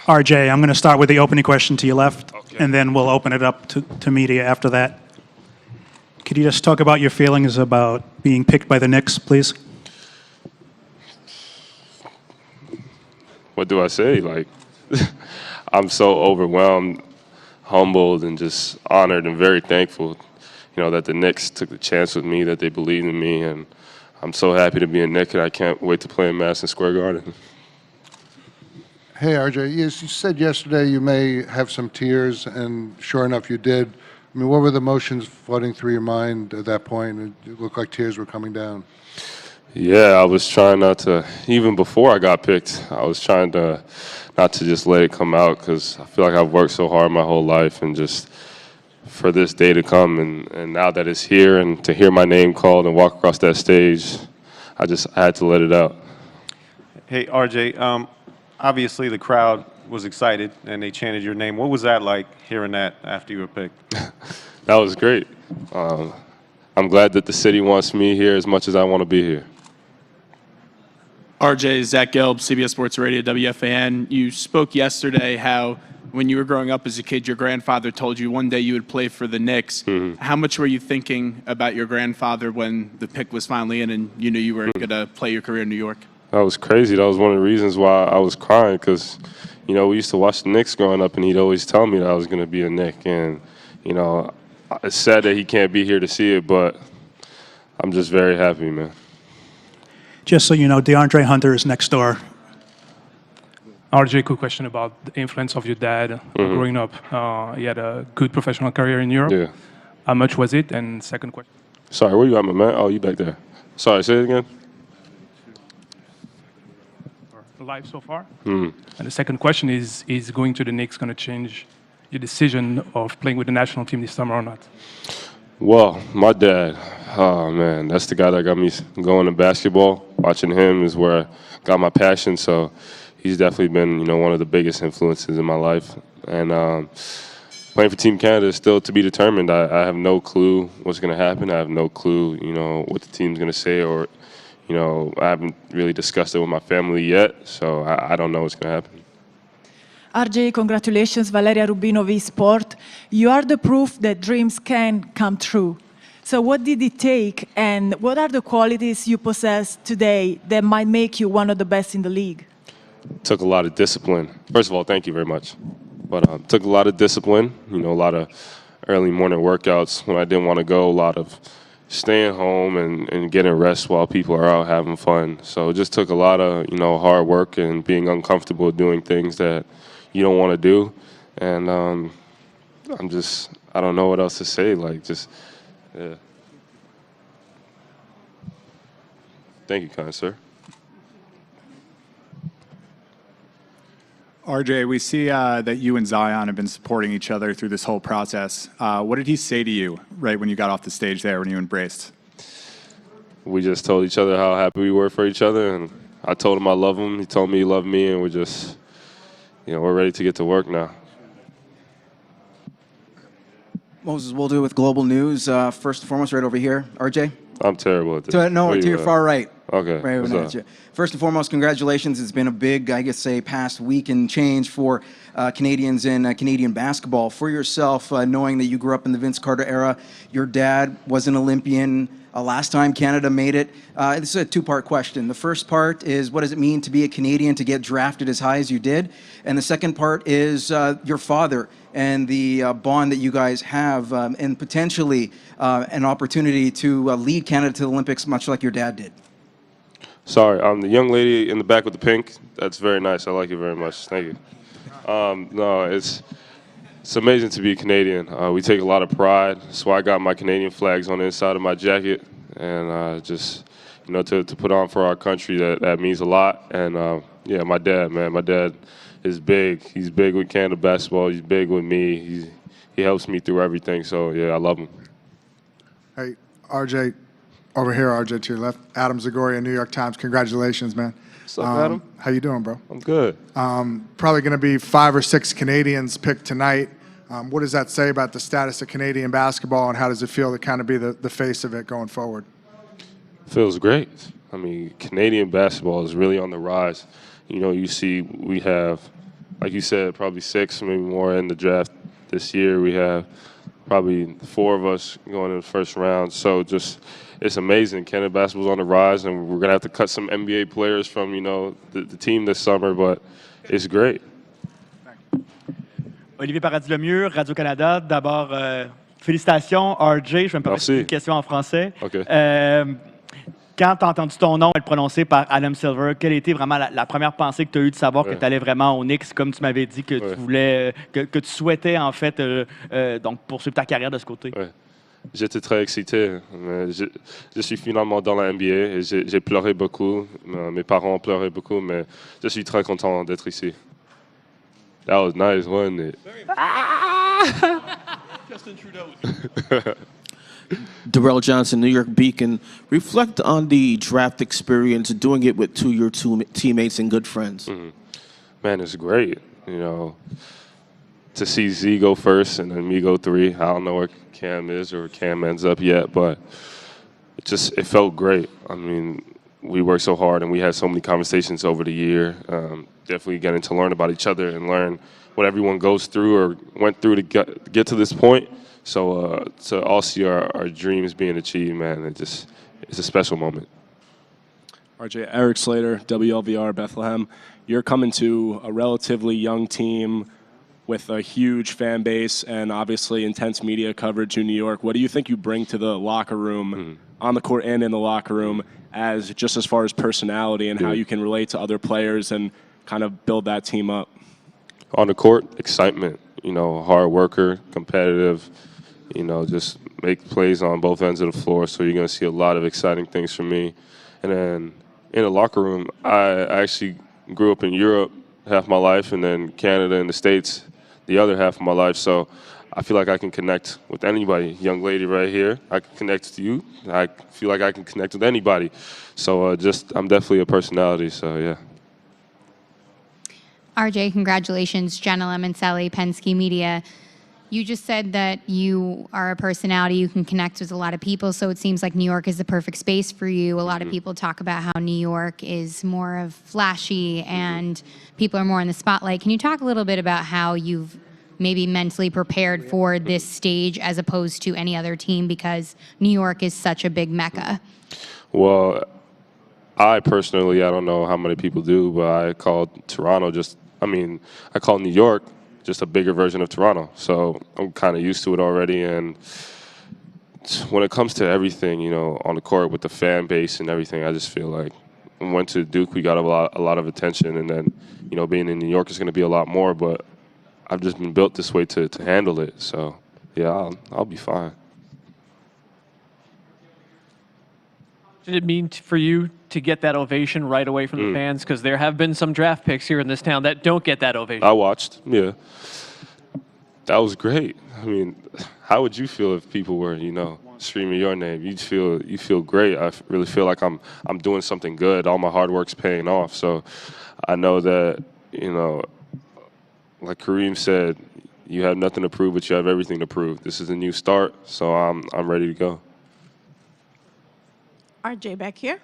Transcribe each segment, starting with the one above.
RJ, I'm going to start with the opening question to your left, Okay. and then we'll open it up to media after that. Could you just talk about your feelings about being picked by the Knicks, please? What do I say? Like, I'm so overwhelmed, humbled, and just honored and very thankful, that the Knicks took the chance with me, that they believed in me, and I'm so happy to be a Knick, and I can't wait to play in Madison Square Garden. Hey, RJ, yes, you said yesterday you may have some tears, and sure enough, you did. I mean, what were the emotions flooding through your mind at that point? It looked like tears were coming down. Yeah, I was trying not to, even before I got picked, I was trying to not to just let it come out because I feel like I've worked so hard my whole life and just for this day to come and now that it's here and to hear my name called and walk across that stage, I had to let it out. Hey, RJ, obviously the crowd was excited and they chanted your name. What was that like, hearing that after you were picked? That was great. I'm glad that the city wants me here as much as I want to be here. RJ, Zach Gelb, CBS Sports Radio, WFAN. You spoke yesterday how when you were growing up as a kid, your grandfather told you one day you would play for the Knicks. Mm-hmm. How much were you thinking about your grandfather when the pick was finally in and you knew you were going to play your career in New York? That was crazy. That was one of the reasons why I was crying because, we used to watch the Knicks growing up and he'd always tell me that I was going to be a Knick. And, it's sad that he can't be here to see it, but I'm just very happy, man. Just so you know, DeAndre Hunter is next door. RJ, quick question about the influence of your dad growing up. He had a good professional career in Europe. Yeah. How much was it? And second question. Sorry, where you at, my man? Oh, you back there. Sorry, say it again. Life so far. And the second question is going to the Knicks going to change your decision of playing with the national team this summer or not? Well, my dad, oh man, that's the guy that got me going to basketball. Watching him is where I got my passion. So he's definitely been, one of the biggest influences in my life. And playing for Team Canada is still to be determined. I have no clue what's going to happen. I have no clue, what the team's going to say or, I haven't really discussed it with my family yet. So I don't know what's going to happen. RJ, congratulations, Valeria Rubino, V Sport. You are the proof that dreams can come true. So what did it take and what are the qualities you possess today that might make you one of the best in the league? It took a lot of discipline. First of all, thank you very much. But it took a lot of discipline, a lot of early morning workouts when I didn't want to go, a lot of staying home and getting rest while people are out having fun. So it just took a lot of, hard work and being uncomfortable doing things that you don't want to do. And I don't know what else to say. Yeah. Thank you, kind sir. RJ, we see that you and Zion have been supporting each other through this whole process. What did he say to you right when you got off the stage there, when you embraced? We just told each other how happy we were for each other, and I told him I love him. He told me he loved me, and we're just, we're ready to get to work now. Moses, we'll do it with Global News. First and foremost, right over here. RJ? I'm terrible at this. No, to your far right. Okay. Right, what's up? First and foremost, congratulations. It's been a big, past week and change for Canadians in Canadian basketball. For yourself, knowing that you grew up in the Vince Carter era, your dad was an Olympian. Last time Canada made it. This is a two-part question. The first part is, what does it mean to be a Canadian to get drafted as high as you did? And the second part is your father and the bond that you guys have and potentially an opportunity to lead Canada to the Olympics, much like your dad did. Sorry, the young lady in the back with the pink, that's very nice. I like it very much. Thank you. No, it's amazing to be Canadian. We take a lot of pride. So I got my Canadian flags on the inside of my jacket. And just, to put on for our country, that means a lot. And, yeah, my dad, man, my dad is big. He's big with Canada basketball. He's big with me. He helps me through everything. So, yeah, I love him. Hey, RJ, over here, RJ to your left. Adam Zagoria, New York Times. Congratulations, man. What's up, Adam? How you doing, bro? I'm good. Probably going to be 5 or 6 Canadians picked tonight. What does that say about the status of Canadian basketball, and how does it feel to kind of be the face of it going forward? Feels great. I mean, Canadian basketball is really on the rise. You see we have like you said, probably 6, maybe more in the draft this year. We have probably 4 of us going in the first round. So just, it's amazing. Canada basketball's on the rise, and we're going to have to cut some NBA players from, the team this summer, but it's great. Olivier Paradis-Lemieux, Radio-Canada. D'abord, félicitations, RJ. Je vais me permettre Merci. une question en français. OK. Quand tu as entendu ton nom être prononcé par Adam Silver, quelle était vraiment la première pensée que tu as eue de savoir que tu allais vraiment aux Knicks, comme tu m'avais dit que tu voulais, que tu souhaitais en fait donc poursuivre ta carrière de ce côté? Ouais. J'étais très excité. Mais je suis finalement dans la NBA et j'ai pleuré beaucoup. Mes parents ont pleuré beaucoup, mais je suis très content d'être ici. That was nice, wasn't it? Justin Trudeau. Darrell Johnson, New York Beacon. Reflect on the draft experience, doing it with your two teammates and good friends. Mm-hmm. Man, it's great. To see Z go first and then me go 3. I don't know where Cam is or where Cam ends up yet, but it felt great. I mean, we worked so hard and we had so many conversations over the year. Definitely getting to learn about each other and learn what everyone goes through or went through to get to this point. So to all see our dreams being achieved, man, it's a special moment. RJ, Eric Slater, WLVR Bethlehem. You're coming to a relatively young team with a huge fan base and obviously intense media coverage in New York. What do you think you bring to the locker room, on the court and in the locker room, as far as personality and how you can relate to other players and kind of build that team up? On the court, excitement, hard worker, competitive, just make plays on both ends of the floor. So you're going to see a lot of exciting things from me. And then in the locker room, I actually grew up in Europe half my life and then Canada and the States the other half of my life. So I feel like I can connect with anybody. Young lady right here, I can connect to you. I feel like I can connect with anybody. So I'm definitely a personality, so yeah. RJ, congratulations. Jenna Lemoncelli, Penske Media. You just said that you are a personality, you can connect with a lot of people, so it seems like New York is the perfect space for you. A lot of people talk about how New York is more of flashy and people are more in the spotlight. Can you talk a little bit about how you've maybe mentally prepared for this stage as opposed to any other team because New York is such a big mecca? Well, I personally, I don't know how many people do, but I call Toronto I call New York just a bigger version of Toronto. So I'm kind of used to it already. And when it comes to everything, on the court with the fan base and everything, I just feel like when we went to Duke, we got a lot of attention. And then, being in New York is going to be a lot more. But I've just been built this way to handle it. So, yeah, I'll be fine. Did it mean for you to get that ovation right away from the fans? Because there have been some draft picks here in this town that don't get that ovation. I watched, yeah. That was great. I mean, how would you feel if people were, screaming your name? You feel great. I really feel like I'm doing something good. All my hard work's paying off. So I know that, like Kareem said, you have nothing to prove, but you have everything to prove. This is a new start, so I'm ready to go. RJ back here.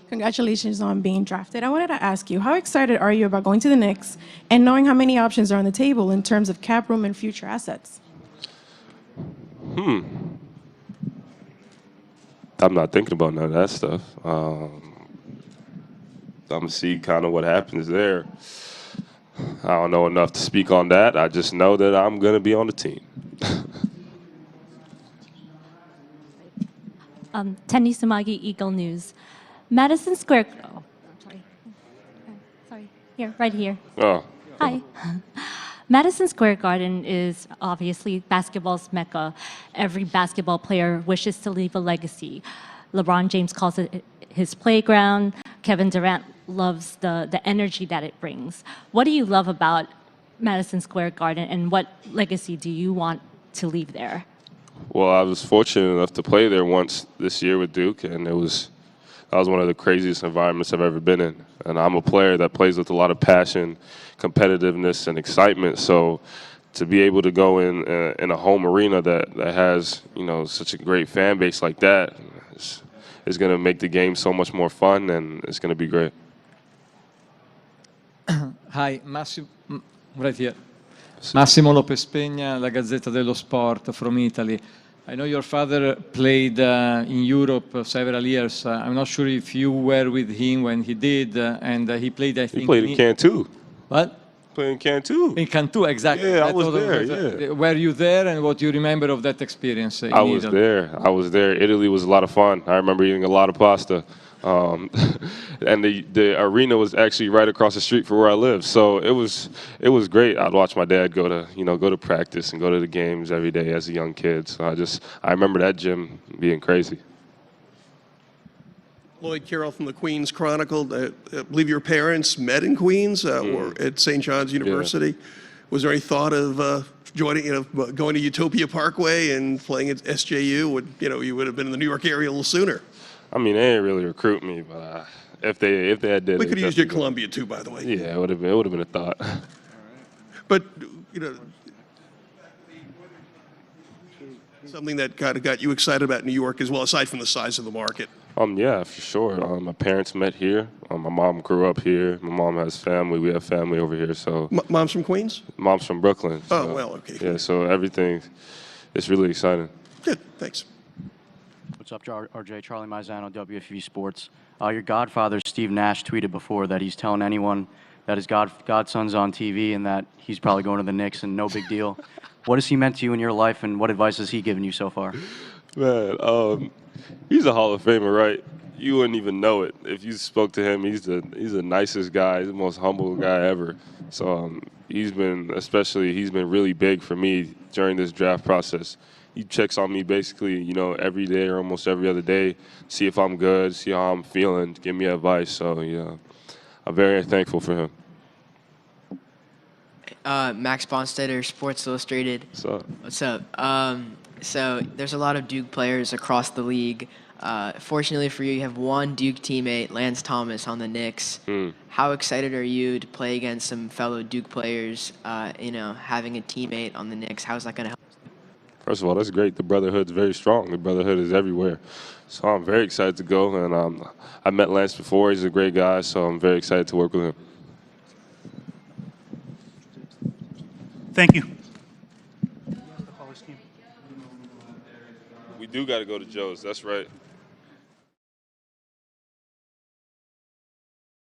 Congratulations on being drafted. I wanted to ask you, how excited are you about going to the Knicks and knowing how many options are on the table in terms of cap room and future assets? I'm not thinking about none of that stuff. I'm going to see kind of what happens there. I don't know enough to speak on that. I just know that I'm going to be on the team. Tenny Sumagi, Eagle News. Madison Square. Oh, sorry. Here, right here. Oh. Hi. Madison Square Garden is obviously basketball's mecca. Every basketball player wishes to leave a legacy. LeBron James calls it his playground. Kevin Durant loves the energy that it brings. What do you love about Madison Square Garden, and what legacy do you want to leave there? Well, I was fortunate enough to play there once this year with Duke, and that was one of the craziest environments I've ever been in. And I'm a player that plays with a lot of passion, competitiveness, and excitement. So to be able to go in a home arena that has such a great fan base like that is going to make the game so much more fun, and it's going to be great. Hi, Right here. Massimo Lopez Peña, La Gazzetta dello Sport from Italy. I know your father played in Europe several years. I'm not sure if you were with him when he did, and he played, I think... He played in Cantu. What? Played in Cantu. In Cantu, exactly. Yeah, I was thought of there, that. yeah. Were you there, and what do you remember of that experience in I was Italy? there. I was there. Italy was a lot of fun. I remember eating a lot of pasta. And the arena was actually right across the street from where I live. So it was great. I'd watch my dad go to practice and go to the games every day as a young kid. So I remember that gym being crazy. Lloyd Carroll from the Queens Chronicle. I believe your parents met in Queens or at St. John's University. Yeah. Was there any thought of joining, going to Utopia Parkway and playing at SJU? You would have been in the New York area a little sooner. I mean, they didn't really recruit me, but if they had did, we could have used you at Columbia too, by the way. Yeah, it would have been a thought. But something that kind of got you excited about New York as well, aside from the size of the market. Yeah, for sure. My parents met here. My mom grew up here. My mom has family. We have family over here. So Mom's from Queens? Mom's from Brooklyn. So, oh, well, okay. Yeah, so everything, it's really exciting. Good, thanks. What's up, RJ? Charlie Maizano, WFV Sports. Your godfather, Steve Nash, tweeted before that he's telling anyone that his godson's on TV and that he's probably going to the Knicks and no big deal. What has he meant to you in your life, and what advice has he given you so far? Man, he's a Hall of Famer, right? You wouldn't even know it if you spoke to him. He's the nicest guy. He's the most humble guy ever. So he's been really big for me during this draft process. He checks on me basically, every day or almost every other day, see if I'm good, see how I'm feeling, give me advice. So yeah, I'm very thankful for him. Max Bonstetter, Sports Illustrated. What's up? What's up? So there's a lot of Duke players across the league. Fortunately for you, you have one Duke teammate, Lance Thomas, on the Knicks. How excited are you to play against some fellow Duke players? Having a teammate on the Knicks, how's that going to help? First of all, that's great. The brotherhood's very strong. The brotherhood is everywhere. So I'm very excited to go. And I met Lance before. He's a great guy, so I'm very excited to work with him. Thank you. We do got to go to Joe's. That's right.